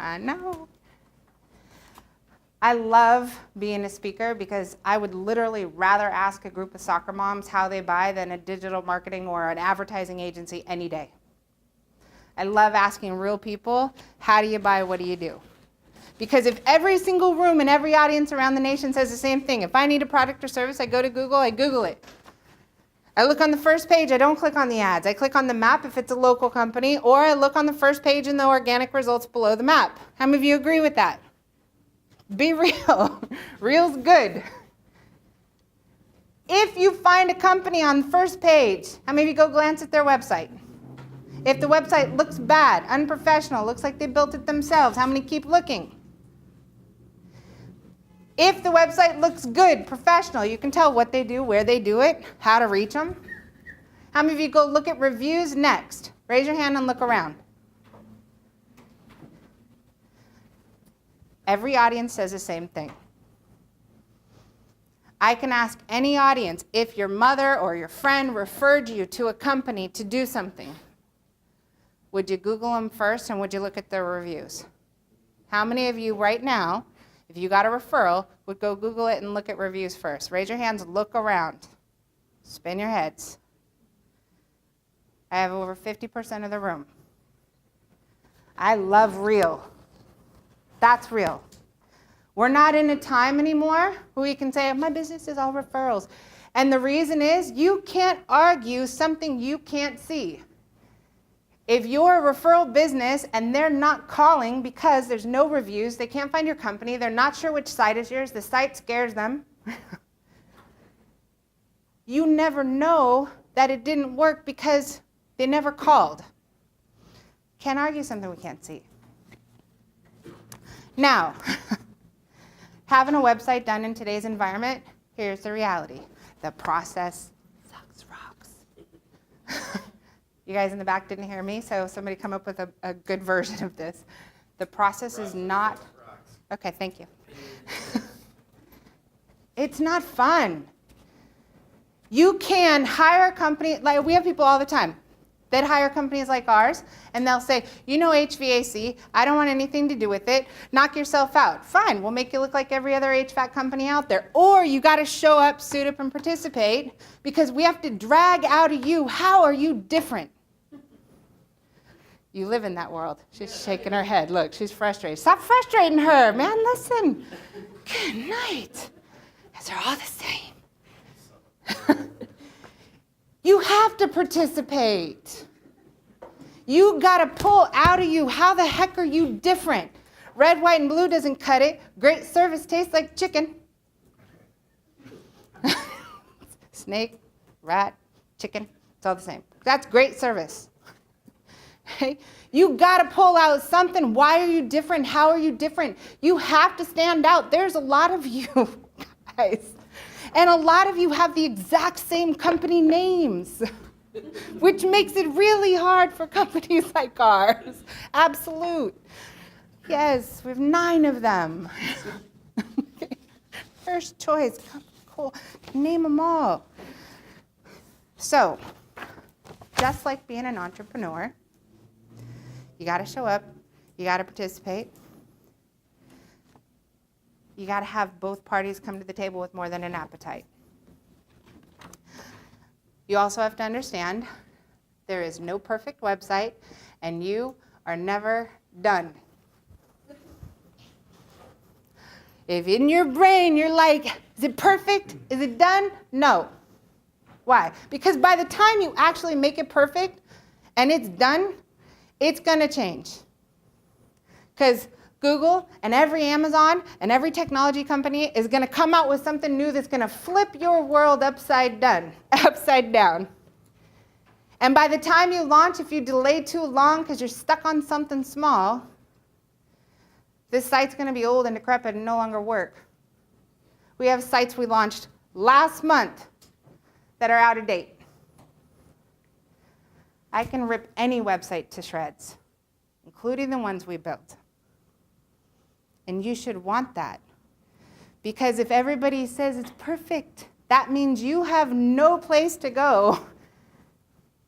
I know. I love being a speaker because I would literally rather ask a group of soccer moms how they buy than a digital marketing or an advertising agency any day. I love asking real people, how do you buy, what do you do? Because if every single room and every audience around the nation says the same thing, if I need a product or service, I go to Google, I Google it. I look on the first page, I don't click on the ads. I click on the map if it's a local company, or I look on the first page in the organic results below the map. How many of you agree with that? Be real. Real's good. If you find a company on the first page, how many of you go glance at their website? If the website looks bad, unprofessional, looks like they built it themselves, how many keep looking? If the website looks good, professional, you can tell what they do, where they do it, how to reach them. How many of you go look at reviews next? Raise your hand and look around. Every audience says the same thing. I can ask any audience if your mother or your friend referred you to a company to do something. Would you Google them first and would you look at their reviews? How many of you right now, if you got a referral, would go Google it and look at reviews first? Raise your hands, look around. Spin your heads. I have over 50% of the room. I love real. That's real. We're not in a time anymore where we can say, my business is all referrals. And the reason is you can't argue something you can't see. If you're a referral business and they're not calling because there's no reviews, they can't find your company, they're not sure which site is yours, the site scares them, you never know that it didn't work because they never called. Can't argue something we can't see. Now, having a website done in today's environment, here's the reality. The process sucks rocks. You guys in the back didn't hear me, so somebody come up with a good version of this. The process is not, okay, thank you. It's not fun. You can hire a company, like we have people all the time that hire companies like ours, and they'll say, you know HVAC, I don't want anything to do with it, knock yourself out. Fine, we'll make you look like every other HVAC company out there. Or you gotta show up, suit up, and participate, because we have to drag out of you, how are you different? You live in that world. She's shaking her head. Look, she's frustrated. Stop frustrating her, man, listen. Good night. Because they're all the same. You have to participate. You got to pull out of you, how the heck are you different? Red, white, and blue doesn't cut it. Great service tastes like chicken. Snake, rat, chicken, it's all the same. That's great service. Okay? You got to pull out something. Why are you different? How are you different? You have to stand out. There's a lot of you, guys. And a lot of you have the exact same company names, which makes it really hard for companies like ours. Absolute. Yes, we have 9 of them. Okay. First choice. Cool. Name them all. So, just like being an entrepreneur, you got to show up. You got to participate. You got to have both parties come to the table with more than an appetite. You also have to understand there is no perfect website, and you are never done. If in your brain you're like, is it perfect? Is it done? No. Why? Because by the time you actually make it perfect and it's done, it's going to change. Because Google and every Amazon and every technology company is going to come out with something new that's going to flip your world upside down. And by the time you launch, if you delay too long because you're stuck on something small, this site's going to be old and decrepit and no longer work. We have sites we launched last month that are out of date. I can rip any website to shreds, including the ones we built. And you should want that. Because if everybody says it's perfect, that means you have no place to go.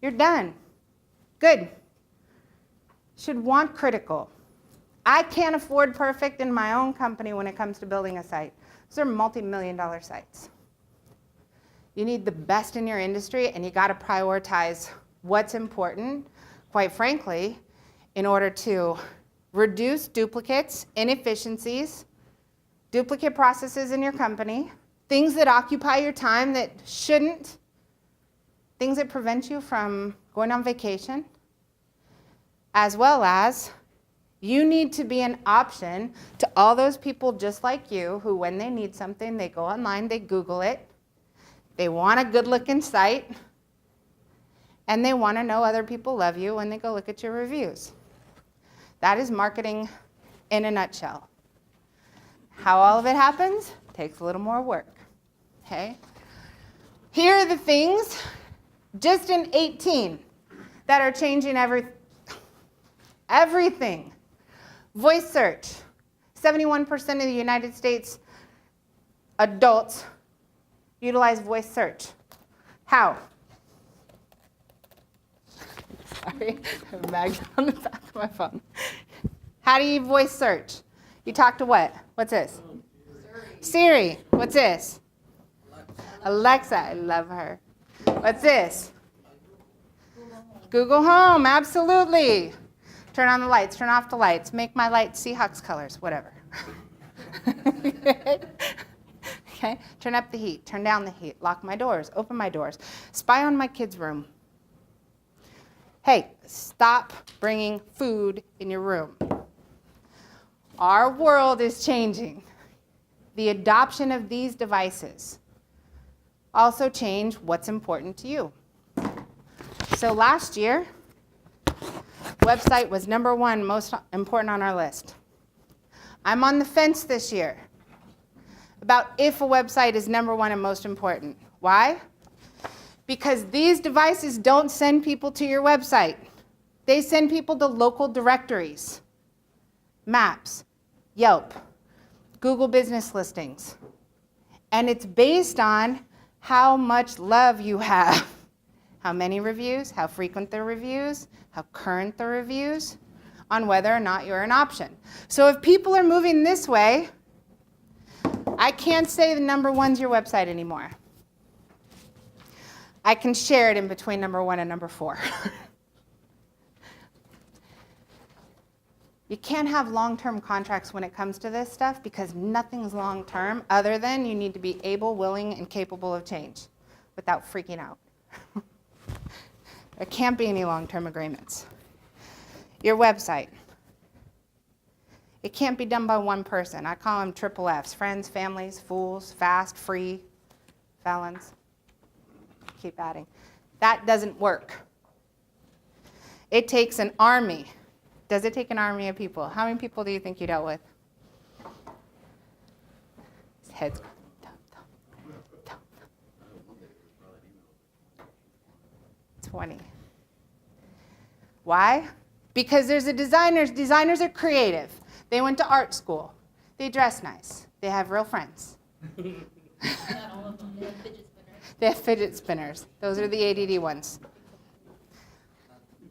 You're done. Good. Should want critical. I can't afford perfect in my own company when it comes to building a site. Those are multi-million-dollar sites. You need the best in your industry, and you got to prioritize what's important, quite frankly, in order to reduce duplicates, inefficiencies, duplicate processes in your company, things that occupy your time that shouldn't, things that prevent you from going on vacation, as well as you need to be an option to all those people just like you who, when they need something, they go online, they Google it, they want a good-looking site, and they want to know other people love you when they go look at your reviews. That is marketing in a nutshell. How all of it happens takes a little more work. Okay? Here are the things, just in 18, that are changing everything. Voice search. 71% of the United States adults utilize voice search. How? Sorry, I have a magnet on the back of my phone. How do you voice search? You talk to what? What's this? Siri. What's this? Alexa. I love her. What's this? Google Home. Absolutely. Turn on the lights. Turn off the lights. Make my lights Seahawks colors. Whatever. Okay. Turn up the heat. Turn down the heat. Lock my doors. Open my doors. Spy on my kids' room. Hey, stop bringing food in your room. Our world is changing. The adoption of these devices also change what's important to you. So last year, website was #1 most important on our list. I'm on the fence this year about if a website is #1 and most important. Why? Because these devices don't send people to your website. They send people to local directories, Maps, Yelp, Google business listings. And it's based on how much love you have. How many reviews, how frequent the reviews, how current the reviews, on whether or not you're an option. So if people are moving this way, I can't say the #1's your website anymore. I can share it in between #1 and #4. You can't have long-term contracts when it comes to this stuff because nothing's long-term other than you need to be able, willing, and capable of change without freaking out. There can't be any long-term agreements. Your website. It can't be done by one person. I call them triple Fs: friends, families, fools, fast, free, felons. Keep adding. That doesn't work. It takes an army. Does it take an army of people? How many people do you think you dealt with? His head's 20. Why? Because there's a designers. Designers are creative. They went to art school. They dress nice. They have real friends. Not all of them. They have fidget spinners. They have fidget spinners. Those are the ADD ones.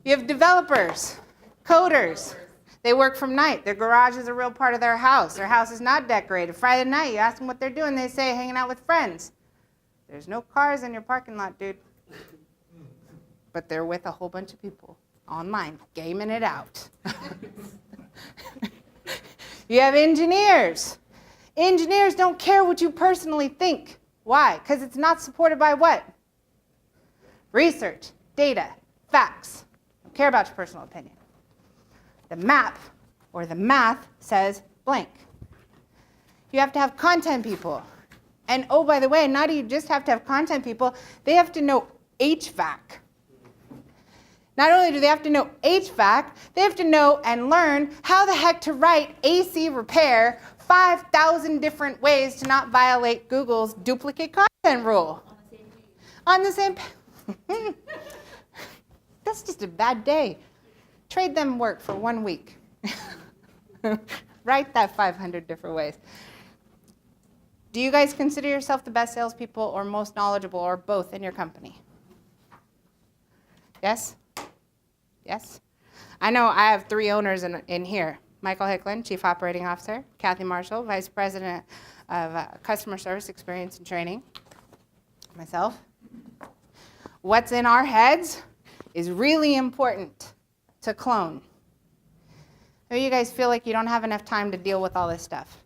You have developers, coders. They work from night. Their garage is a real part of their house. Their house is not decorated. Friday night, you ask them what they're doing. They say, hanging out with friends. There's no cars in your parking lot, dude. But they're with a whole bunch of people online, gaming it out. You have engineers. Engineers don't care what you personally think. Why? Because it's not supported by what? Research, data, facts. Don't care about your personal opinion. The map or the math says blank. You have to have content people. And oh, by the way, not do you just have to have content people, they have to know HVAC. Not only do they have to know HVAC, they have to know and learn how the heck to write AC repair 5,000 different ways to not violate Google's duplicate content rule. On the same page. That's just a bad day. Trade them work for 1 week. Write that 500 different ways. Do you guys consider yourself the best salespeople or most knowledgeable or both in your company? Yes? Yes? I know I have 3 owners in here. Michael Hicklin, Chief Operating Officer. Kathy Marshall, Vice President of Customer Service Experience and Training. Myself. What's in our heads is really important to clone. Maybe you guys feel like you don't have enough time to deal with all this stuff.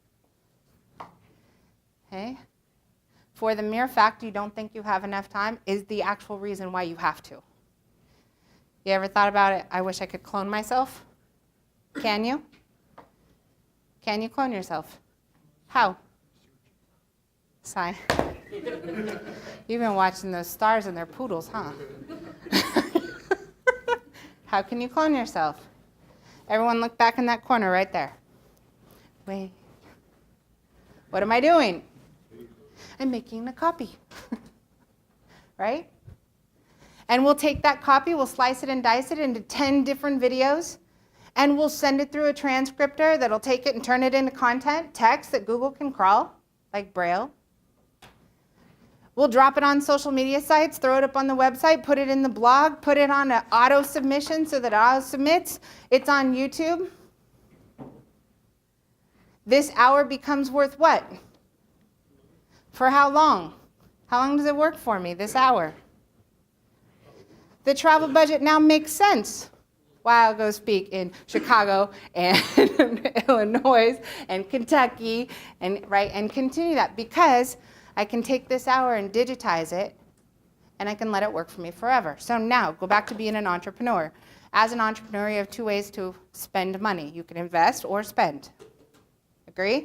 Okay? For the mere fact you don't think you have enough time is the actual reason why you have to. You ever thought about it? I wish I could clone myself. Can you? Can you clone yourself? How? Sigh. You've been watching those stars and their poodles, huh? How can you clone yourself? Everyone look back in that corner right there. Wait. What am I doing? I'm making a copy. Right? And we'll take that copy, we'll slice it and dice it into 10 different videos, and we'll send it through a transcriptor that'll take it and turn it into content, text that Google can crawl, like Braille. We'll drop it on social media sites, throw it up on the website, put it in the blog, put it on an auto submission so that it auto submits. It's on YouTube. This hour becomes worth what? For how long? How long does it work for me, this hour? The travel budget now makes sense. Why I'll go speak in Chicago and Illinois and Kentucky and continue that, because I can take this hour and digitize it, and I can let it work for me forever. So now, go back to being an entrepreneur. As an entrepreneur, you have two ways to spend money. You can invest or spend. Agree?